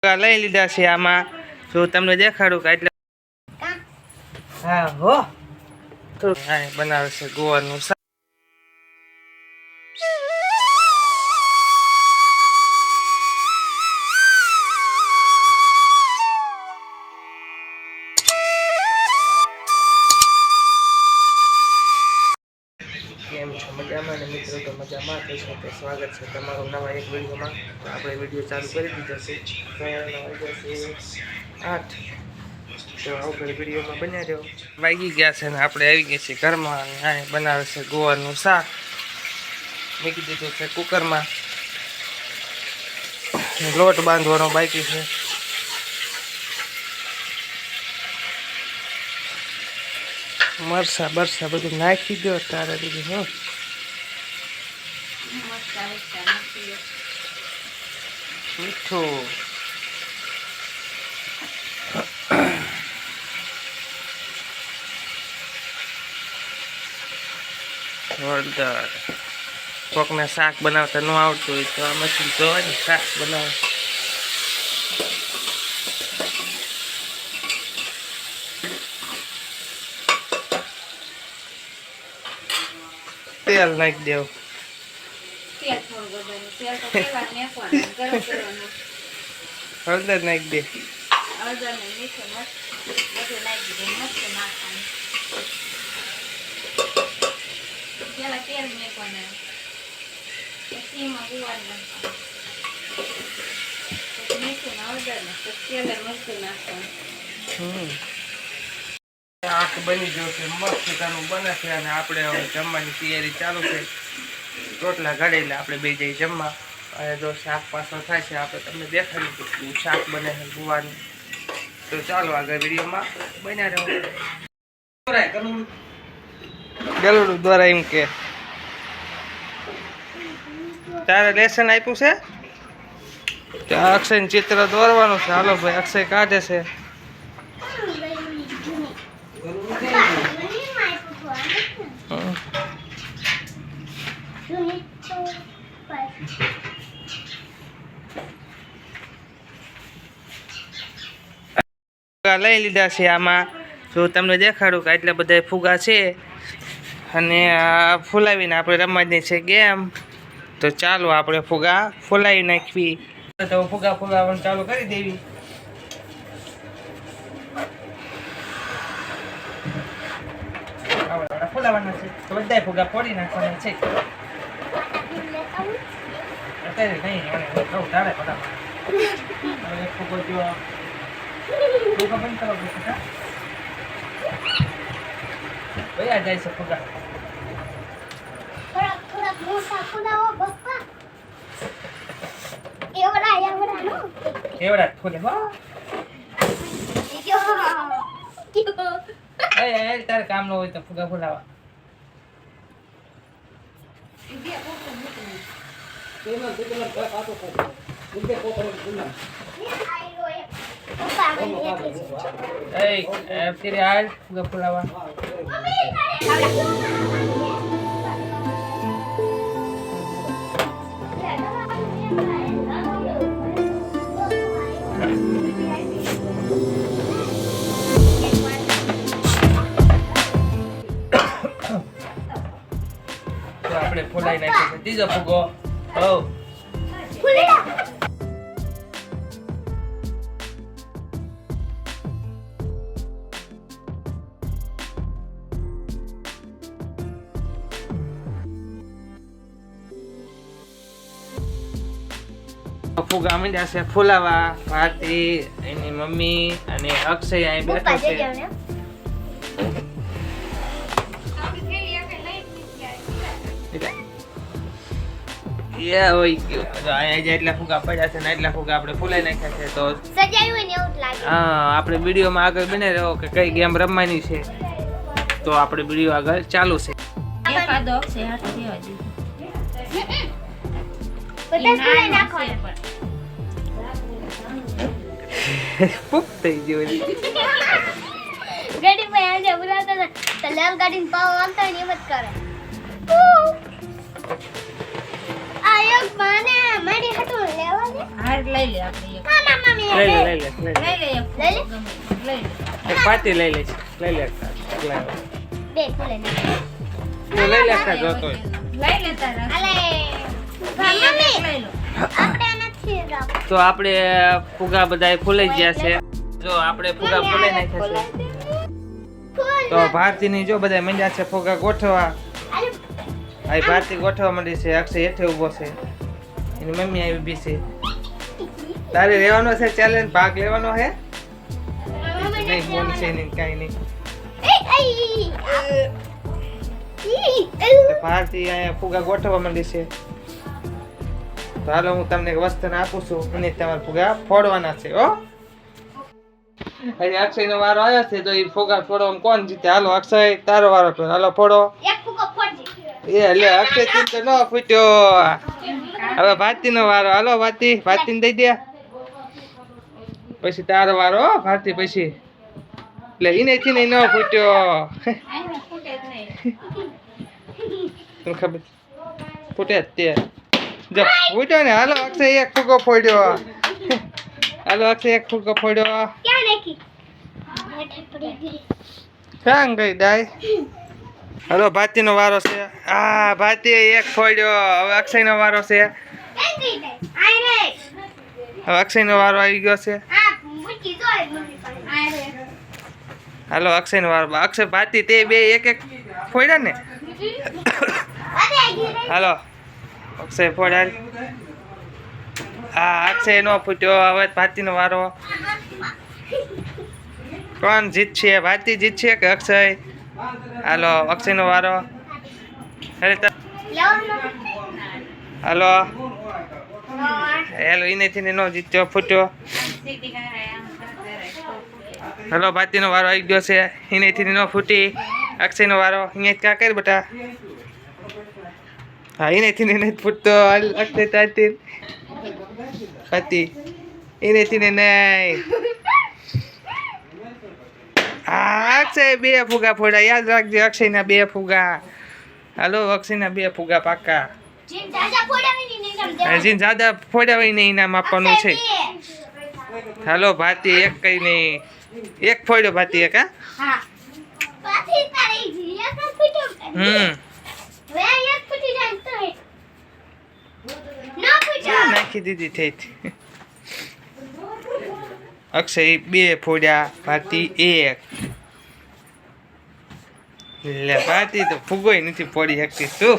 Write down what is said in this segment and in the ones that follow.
લઈ લીધા છે આમાં જો તમને દેખાડું કે એટલે હા હો થોડું હા બનાવે છે ગોવાનું શાક. કેમ છો મજામાં ને મિત્રો? તો મજામાં થઈશું તો સ્વાગત છે તમારું નવા એક વિડીયોમાં. તો આપણે વિડીયો ચાલુ કરી દીધો છે 8 તો આગળ વિડીયોમાં બન્યા રહ્યો. વાગી ગયા છે ને આપણે આવી ગયા છીએ ઘરમાં અને આ બનાવે છે ગોવાનું શાક. મૂકી દીધું છે કુકરમાં, લોટ બાંધવાનો બાકી છે. મરસા બરસા બધું નાખી દો તારે દીધી હું મીઠું હળદર. કોકને શાક બનાવતા ન આવતું હોય તો આ મશીન તો હોય ને શાક બનાવે. તેલ નાખી દેવું. હળદર નાખી દે. શાક બની ગયું છે, મસ્ત બને છે અને આપણે હવે જમવાની તૈયારી ચાલુ છે. રોટલા ઘડે એટલે આપણે બે જઈ જમવા. અને જો શાક પાછો થાય છે આપણે તમને દેખાડ્યું કે શાક બને છે ગુવાનું. તો ચાલો આગળ વિડીયોમાં બન્યા રહો. ગલુડું દ્વારા એમ કે તારે લેસન આપ્યું છે કે અક્ષય ચિત્ર દોરવાનું છે. હાલો ભાઈ અક્ષય કાઢે છે. લઈ લીધા છે આમાં જો તમને દેખાડું કે એટલા બધા ફુગા છે અને ફૂલાવીને આપણે રમવાની છે ગેમ. તો ચાલો આપણે ફુગા ફૂલાવી નાખવી. તો ફુગા ફૂલાવવાનું ચાલુ કરી દેવી. ફૂલાવાના છે તો બધા ફુગા ફોડી નાખવાના છે. અત્યારે નહીં તારે ફટાફટ ફુગો જો બંધ કરવા પડશે. ભૈયા જાય છે ફુગા. એવડા ફૂલે તારે કામ ન હોય તો ફુગા ફૂલાવા. ફિર હાલ ફુગા ફૂલાવા. આપણે ફૂલાઈ નાખ્યો છે ત્રીજો ફુગો. ફુગા મીંડ્યા છે ફૂલાવા. ભારતી એની મમ્મી અને અક્ષય અહીં બેઠો છે. એટલા ફુગા પડ્યા છે ને એટલા ફુગા આપણે ફૂલાઈ નાખ્યા છે. તો આપણે વિડીયોમાં આગળ બને રહ્યો કે કઈ ગેમ રમવાની છે. તો આપણે વિડીયો આગળ ચાલુ છે. ફૂક થઈ ગયો. ગાડી માં આજે બોલાવતા તો લાલ ગાડી પાવ આલતા ને એમ જ કરે. આયો મને મારી હાટુ લેવા દે. હાર લઈ લે આપણે એક. મામા મમ્મી લઈ લે લઈ લે એક લઈ લે? ગમે લઈ લે. એક પાટી લઈ લે એકલા બે ફૂલે ને. તું લઈ લે એકલા જોતો હોય. લઈ લે તારા. અલે મમ્મી મમ્મી લઈ લો. આપણે નથી રામ. તો આપણે ફુગા બધાય ફૂલાઈ ગયા છે. જો આપણે ફુગા ફૂલાઈ નાખ્યા છે. તો ભારતીની જો બધા મંડ્યા છે ફુગા ગોઠવા. આ ભારતી ગોઠવા માંડી છે. અક્ષય હેઠે ઊભો છે. એની મમ્મી આવી ઊભી છે. તારે રહેવાનો છે ચેલેન્જ ભાગ લેવાનો છે નહીં બોલ છે નહીં કાંઈ નહીં. તો ભારતી અહીંયા ફુગા ગોઠવવા માંડી છે. તો હાલો હું તમને એક વસ્તુ આપું છું અને તમારે ફુગા ફોડવાના છે હો. હજી અક્ષયનો વારો આવ્યો છે તો એ ફુગા ફોડવામાં કોણ જીતે? હાલો અક્ષય તારો વારો છે. હાલો ફોડો. એક ફૂકો ફોડજે. એ લે અક્ષય થી તો ન ફૂટ્યો. હવે ભારતીનો વારો. હાલો ભારતીને દઈ દે. પછી તારો વારો હો ભારતી. પછી એટલે એનેથી નહીં ન ફૂટ્યો. આને ફૂટે જ નહીં. તને ખબર ફૂટે જ તે. જો ફૂટ્યો ને. હાલો અક્ષય એક ફૂગો ફોડ્યો. હાલો અક્ષય એક ફૂગો ફોડ્યો. ક્યાં નાખી? હેઠે પડી ગઈ. ક્યાં ગઈ દાય? હાલો ભારતીનો વારો છે. આ ભારતીએ એક ફોડ્યો. હવે અક્ષયનો વારો છે. ક્યાં ગઈ તે? આય રે. હવે અક્ષયનો વારો આવી ગયો છે. આ મૂકી દો એ મમ્મી પાસે. આય રે. હાલો અક્ષયનો વારો. અક્ષય ભારતી તે બે એક એક ફોડ્યા ને. અરે ગઈ રે. હાલો અક્ષય ફોડ્યા. હા અક્ષય નો ફૂટ્યો. હવે ભારતીનો વારો. કોણ જીતશે? ભારતી જીતશે કે અક્ષય? હાલો અક્ષયનો વારો. અરે લેવાનો. હાલો હેલો એનેથી નો જીત્યો ફૂટ્યો. સીધી કરાય આમ કરાય તો ફૂટે. હાલો ભારતીનો વારો આવી ગયો છે. એનેથી નો ફૂટી. અક્ષયનો વારો. અહીંયા ક્યાં કરી બેટા? હા એનેથી નહીં ફૂટતો. અક્ષય તાતી હતી એનેથી નહીં. હા અક્ષય બે ફુગા ફોડ્યા. યાદ રાખજે અક્ષયના બે ફુગા. હાલો અક્ષયના બે ફુગા પાકા. જીન જાજા ફોડાવી ની નિગમ દે. હજી જ્યાદા ફોડ્યા હોય ને ઇનામ આપવાનું છે. હાલો ભારતી એક કઈ નહીં. એક ફોડ્યો ભારતી એક. હા. પાછી તારી જી એક ફૂટ્યો. વે એક ફૂટી જાય તો હે. ના ફૂટ્યો. નાખી દીધી થઈ. અક્ષય બે ફોડ્યા. ભારતી એક. લે ભારતી તો ફુગોય નથી ફોડી શકતી તું.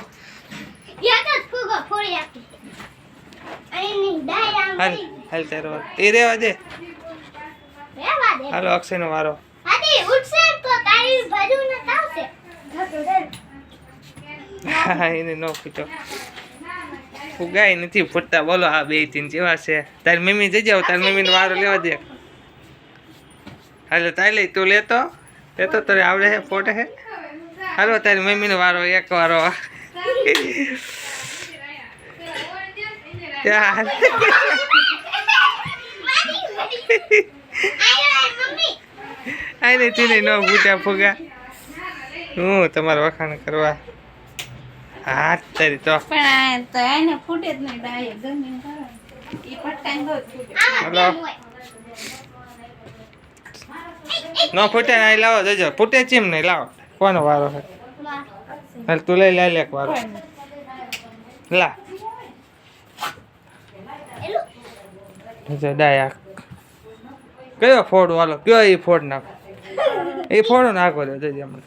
એક જ ફૂગો ફોડી આપી. આની ડાય આમ હાલ કરી. હાલ તારો વારો. એ રેવા દે. રેવા દે. હાલો અક્ષયનો વારો. હાદી ઉઠશે તો તારી બાજુ ન આવશે. હા એને નો ફૂટ્યો. ફુગાય નથી ફૂટતા. બોલો આ બે તીન જેવા છે. તારી મમ્મી જઈ જાવ. તારી મમ્મીનો વારો લેવા દે. હાલો તાઈ લઈ તું લેતો તારે આવડે હે ફોટે હે. હાલો તારી મમ્મીનો વારો. એક વારો. ત્યાં આને તીને ન ફૂટ્યા ફુગા. હું તમારા વખાણ કરવા. હાથ તારી તો. પણ આ તો એને ફૂટે જ નહીં ડાય ગમે એમ કરે. ઈ ફટકાઈને બહુ ફૂટે. હાલો ન ફૂટે ને અહીં લાવો જજો. ફૂટે ચીમ નહીં લાવો. કોનો વારો છે? હાલ તું લઈ લે એક વારો. લા ડાયા કયો ફોડ વાલો? કયો એ ફોડ નાખો. એ ફોડો નાખો દે જજે અમને.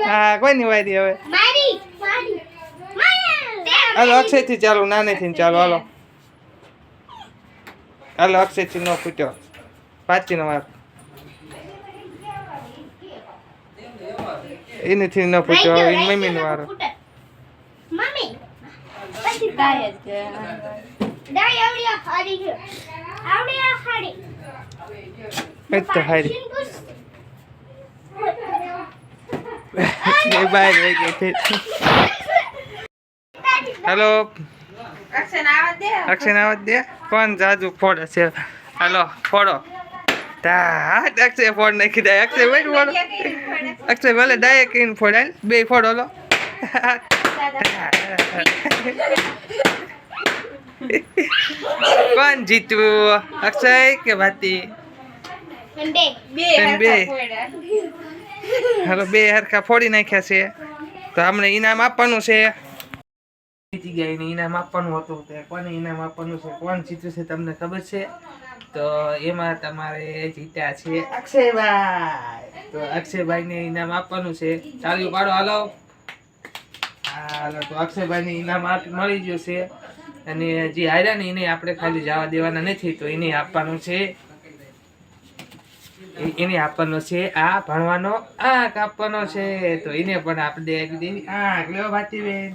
હા કોઈ નહીં વાયદી હવે. હાલો અક્ષય થી ચાલો. નાની થી ચાલો. હાલો હાલો અક્ષય થી નો ફૂટ્યો. પાછી નો વાર. એનેથી ન ફૂટ્યો. હવે એની મમ્મી નો વારો. મમ્મી ડાય જ કે ડાય આવડિયા ખાડી છે. આવડિયા ખાડી. એ તો હારી. એ બહાર વહી ગઈ છે. હાલો અક્ષન આવત દે. અક્ષય આવત દે. કોણ જાજુ ફોડે છે? હાલો ફોડો. તા અક્ષય ફોડ નાખી દે અક્ષય ભાઈ ફોડ અક્ષય ભલે ડાયરેક્ટ ઇન ફોડ હાલ બે ફોડ ઓલો કોણ જીત્યું અક્ષય કે ભાતી મંડે બે એમ બે. હરખા ફોડ્યા. હવે બે હરખા ફોડી નાખ્યા છે તો અમને ઇનામ આપવાનું છે જીતી ગયા એને ઇનામ આપવાનું હતું તે કોને ઇનામ આપવાનું છે કોણ જીત્યું છે તમને ખબર છે તો એમાં તમારે જીત્યા છે અક્ષયભાઈ તો અક્ષયભાઈને ઇનામ આપવાનું છે ચાલુ પાડો હાલો હાલો તો અક્ષયભાઈને ઇનામ મળી ગયું છે અને જે હાર્યા ને એને આપણે ખાલી જવા દેવાના નથી તો એને આપવાનું છે એને આપવાનો છે આ ભણવાનો આંક આપવાનો છે તો એને પણ આપણે આપી દેવી આંક લ્યો ભાતીબેન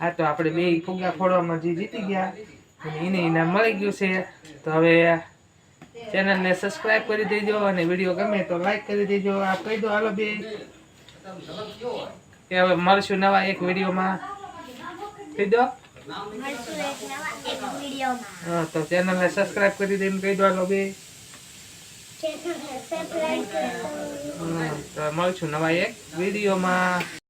આ તો આપણે બે ફુગ્ગા ફોડવામાં જે જીતી ગયા અને એને ઇનામ મળી ગયું છે તો હવે ચેનલને સબસ્ક્રાઇબ કરી દેજો અને વિડીયો ગમે તો લાઈક કરી દેજો આપ કહી દો હાલો બે કે હવે મળશું નવા એક વિડીયોમાં કહી દો મળશું એક નવા એક વિડીયોમાં તો ચેનલને સબસ્ક્રાઇબ કરી દઈને કહી દો હાલો બે ચેનલને સબસ્ક્રાઇબ કરો તો મળશું નવા એક વિડીયોમાં